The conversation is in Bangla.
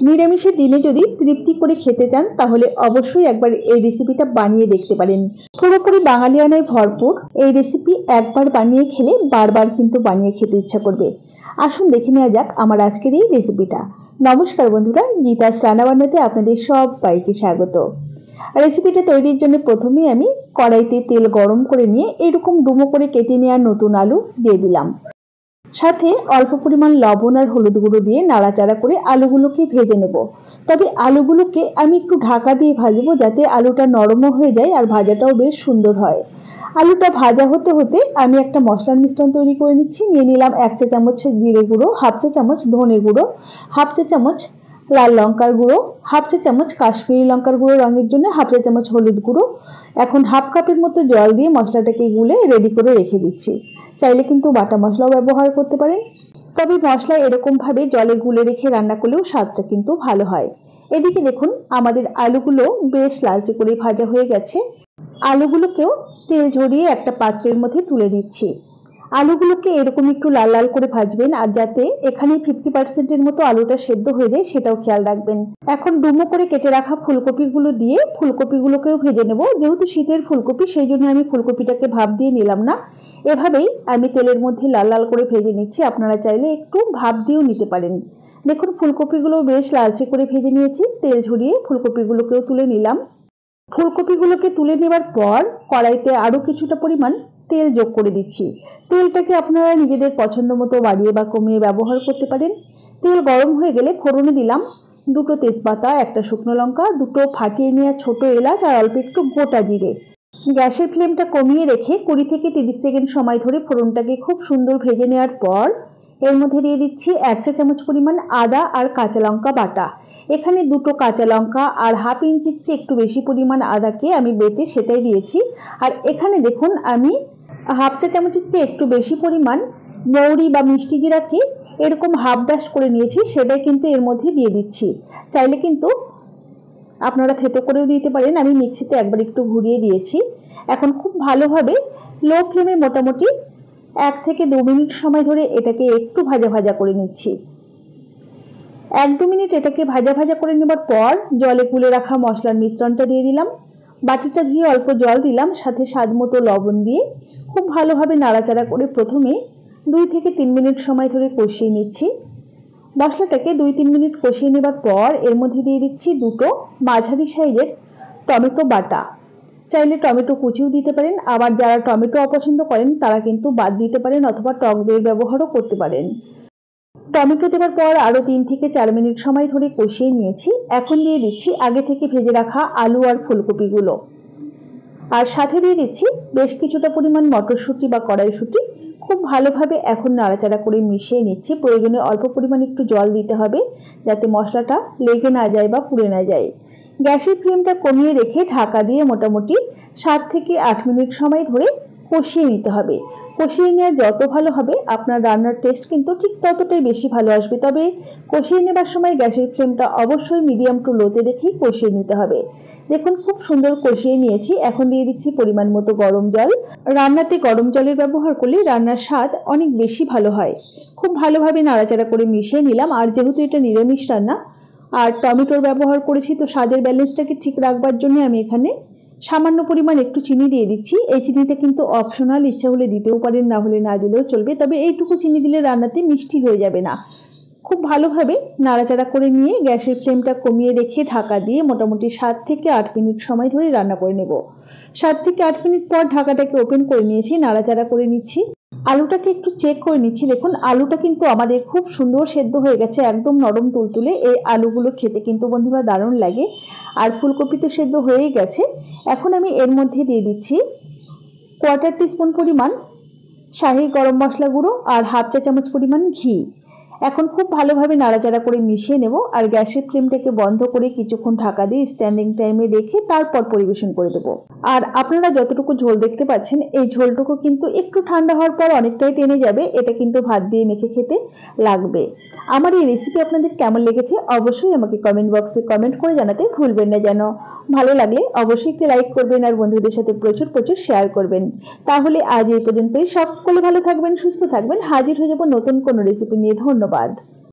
নিরামিষের দিনে যদি তৃপ্তি করে খেতে চান তাহলে অবশ্যই একবার এই রেসিপিটা বানিয়ে দেখতে পারেন। পুরোপুরি বাঙালিয়ানায় ভরপুর এই রেসিপি একবার বানিয়ে খেলে বারবার কিন্তু বানিয়ে খেতে ইচ্ছা করবে। আসুন দেখে নেওয়া যাক আমার আজকের এই রেসিপিটা। নমস্কার বন্ধুরা, গীতাস রান্নাবান্নাতে আপনাদের সবাইকে স্বাগত। রেসিপিটা তৈরির জন্য প্রথমেই আমি কড়াইতে তেল গরম করে নিয়ে এরকম ডুমো করে কেটে নেওয়া নতুন আলু দিয়ে দিলাম। সাথে অল্প পরিমাণ লবণ আর হলুদ গুঁড়ো দিয়ে নাড়াচাড়া করে আলুগুলোকে ভেজে নেব। তবে আলুগুলোকে আমি একটু ঢাকা দিয়ে ভাজবো যাতে আলুটা নরমও হয়ে যায় আর ভাজাটাও বেশ সুন্দর হয়। আলুটা ভাজা হতে হতে আমি একটা মশলার মিশ্রণ তৈরি করে নিচ্ছি। নিয়ে নিলাম 1 চা চামচ জিরে গুঁড়ো, 1/2 চা চামচ ধনে গুঁড়ো, 1/2 চা চামচ লাল লঙ্কার গুঁড়ো, 1/2 চা চামচ কাশ্মীরি লঙ্কার গুঁড়ো রঙের জন্য, 1/2 চা চামচ হলুদ গুঁড়ো। এখন 1/2 কাপের মতো জল দিয়ে মশলাটাকে গুলে রেডি করে রেখে দিচ্ছি। চাইলে কিন্তু বাটা মশলাও ব্যবহার করতে পারেন, তবে মশলা এরকম ভাবে জলে গুলে রেখে রান্না করলেও স্বাদটা কিন্তু ভালো হয়। এদিকে দেখুন আমাদের আলুগুলো বেশ লালচে করে ভাজা হয়ে গেছে। আলুগুলোকেও তেল ঝরিয়ে একটা পাত্রের মধ্যে তুলে নিচ্ছি। আলুগুলোকে এরকম একটু লাল লাল করে ভাজবেন, আর যাতে এখানে 50% মতো আলুটা সেদ্ধ হয়ে যায় সেটাও খেয়াল রাখবেন। এখন ডুমো করে কেটে রাখা ফুলকপিগুলো দিয়ে ফুলকপিগুলোকেও ভেজে নেব। যেহেতু শীতের ফুলকপি সেই জন্য আমি ফুলকপিটাকে ভাপ দিয়ে নিলাম না, এভাবেই আমি তেলের মধ্যে লাল লাল করে ভেজে নিচ্ছি। আপনারা চাইলে একটু ভাপ দিয়েও নিতে পারেন। দেখুন ফুলকপিগুলো বেশ লালচে করে ভেজে নিয়েছি। তেল ঝরিয়ে ফুলকপিগুলোকেও তুলে নিলাম। ফুলকপিগুলোকে তুলে নেবার পর কড়াইতে আরো কিছুটা পরিমাণ তেল যোগ করে দিচ্ছি। তেলটাকে আপনারা নিজেদের পছন্দ মতো বাড়িয়ে বা কমিয়ে ব্যবহার করতে পারেন। তেল গরম হয়ে গেলে ফোড়নে দিলাম 2টো তেজপাতা, 1টা শুকনো লঙ্কা, 2টো ফাটিয়ে নেওয়া ছোট এলাচ আর অল্প একটু গোটা জিরে। গ্যাসের ফ্লেমটা কমিয়ে রেখে 20 থেকে 30 সেকেন্ড সময় ধরে ফোড়নটাকে খুব সুন্দর ভেজে নেওয়ার পর এর মধ্যে দিয়ে দিচ্ছি 1 চা চামচ পরিমাণ আদা আর কাঁচা লঙ্কা বাটা। এখানে 2টো কাঁচা লঙ্কা আর 1/2 ইঞ্চির চেয়ে একটু বেশি পরিমাণ আদাকে আমি বেটে সেটাই দিয়েছি। আর এখানে দেখুন আমি 1/2 চা চামচের চেয়ে একটু বেশি পরিমাণ মৌরি বা মিষ্টি জিরাকে এরকম হাফ ডাস্ট করে নিয়েছি, সেটাই কিন্তু এর মধ্যে দিয়ে দিচ্ছি। চাইলে কিন্তু আপনারা থেতো করেও দিতে পারেন, আমি মিক্সিতে একবার একটু ঘুরিয়ে দিয়েছি। এখন খুব ভালোভাবে লো ফ্লেমে মোটামুটি 1 থেকে 2 মিনিট সময় ধরে এটাকে একটু ভাজা ভাজা করে নিচ্ছি। 1-2 মিনিট এটাকে ভাজা ভাজা করে নেবার পর জলে গুলে রাখা মশলার মিশ্রণটা দিয়ে দিলাম। বাটিটা ধুয়ে অল্প জল দিলাম, সাথে স্বাদ মতো লবণ দিয়ে খুব ভালোভাবে নাড়াচাড়া করে প্রথমে 2 থেকে 3 মিনিট সময় ধরে কষিয়ে নিচ্ছি। মশলাটাকে 2-3 মিনিট কষিয়ে নেবার পর এর মধ্যে দিয়ে দিচ্ছি 2টো মাঝারি সাইজের টমেটো বাটা। চাইলে টমেটো কুচিও দিতে পারেন, আবার যারা টমেটো অপছন্দ করেন তারা কিন্তু বাদ দিতে পারেন অথবা টক দইয়ের ব্যবহারও করতে পারেন। টমেটো দেওয়ার পর আরো 3 থেকে 4 মিনিট সময় ধরে কষিয়ে নিয়েছি। এখন দিয়ে দিচ্ছি আগে থেকে ভেজে রাখা আলু আর ফুলকপিগুলো, আর সাথে দিয়ে দিচ্ছি বেশ কিছুটা পরিমাণ মটরশুঁটি বা কড়াইশুঁটি। খুব ভালোভাবে এখন নাড়াচাড়া করে মিশিয়ে নিচ্ছি। প্রয়োজনে অল্প পরিমাণ একটু জল দিতে হবে যাতে মশলাটা লেগে না যায় বা পুড়ে না যায়। গ্যাসের ফ্লেমটা কমিয়ে রেখে ঢাকা দিয়ে মোটামুটি 7 থেকে 8 মিনিট সময় ধরে কষিয়ে নিতে হবে। কষিয়ে নেওয়া যত ভালো হবে আপনার রান্নার টেস্ট কিন্তু ঠিক ততটাই বেশি ভালো আসবে। তবে কষিয়ে নেবার সময় গ্যাসের ফ্লেমটা অবশ্যই মিডিয়াম টু লোতে রেখেই কষিয়ে নিতে হবে। দেখুন খুব সুন্দর কষিয়ে নিয়েছি। এখন দিয়ে দিচ্ছি পরিমাণ মতো গরম জল। রান্নাতে গরম জলের ব্যবহার করলে রান্নার স্বাদ অনেক বেশি ভালো হয়। খুব ভালোভাবে নাড়াচাড়া করে মিশিয়ে নিলাম। আর যেহেতু এটা নিরামিষ রান্না আর টমেটোর ব্যবহার করেছি, তো স্বাদের ব্যালেন্সটাকে ঠিক রাখবার জন্য আমি এখানে সামান্য পরিমাণ একটু চিনি দিয়ে দিচ্ছি। এই চিনিটা কিন্তু অপশনাল, ইচ্ছা হলে দিতেও পারেন, না হলে না দিলেও চলবে। তবে এইটুকু চিনি দিলে রান্নাতে মিষ্টি হয়ে যাবে না। খুব ভালোভাবে নাড়াচাড়া করে নিয়ে গ্যাসের ফ্লেমটা কমিয়ে রেখে ঢাকা দিয়ে মোটামুটি 7 থেকে 8 মিনিট সময় ধরে রান্না করে নেব। 7 থেকে 8 মিনিট পর ঢাকাটাকে ওপেন করে নিয়েছি, নাড়াচাড়া করে নিচ্ছি। আলুটাকে একটু চেক করে নিচ্ছি। দেখুন আলুটা কিন্তু আমাদের খুব সুন্দর সেদ্ধ হয়ে গেছে, একদম নরম তুলতুলে। এই আলুগুলো খেতে কিন্তু বন্ধুরা দারুণ লাগে। আর ফুলকপি তো সেদ্ধ হয়েই গেছে। এখন আমি এর মধ্যে দিয়ে দিচ্ছি 1/4 টিস্পুন পরিমাণ শাহি গরম মশলা গুঁড়ো আর 1/2 চা চামচ পরিমাণ ঘি। এখন খুব ভালোভাবে নাড়াচাড়া করে মিশিয়ে নেব আর গ্যাসের ফ্লেমটাকে বন্ধ করে কিছুক্ষণ ঢাকা দিয়ে স্ট্যান্ডিং টাইমে রেখে তারপর পরিবেশন করে দেব। আর আপনারা যতটুকু ঝোল দেখতে পাচ্ছেন এই ঝোলটুকু কিন্তু একটু ঠান্ডা হওয়ার পর অনেকটাই টেনে যাবে। এটা কিন্তু ভাত দিয়ে মেখে খেতে লাগবে। আমার এই রেসিপি আপনাদের কেমন লেগেছে অবশ্যই আমাকে কমেন্ট বক্সে কমেন্ট করে জানাতে ভুলবেন না যেন। ভালো লাগলে অবশ্যই একটি লাইক করবেন আর বন্ধুদের সাথে প্রচুর প্রচুর শেয়ার করবেন। তাহলে আজ এই পর্যন্তই। সকলে ভালো থাকবেন, সুস্থ থাকবেন। হাজির হয়ে যাব নতুন কোনো রেসিপি নিয়ে। ধন্যবাদ।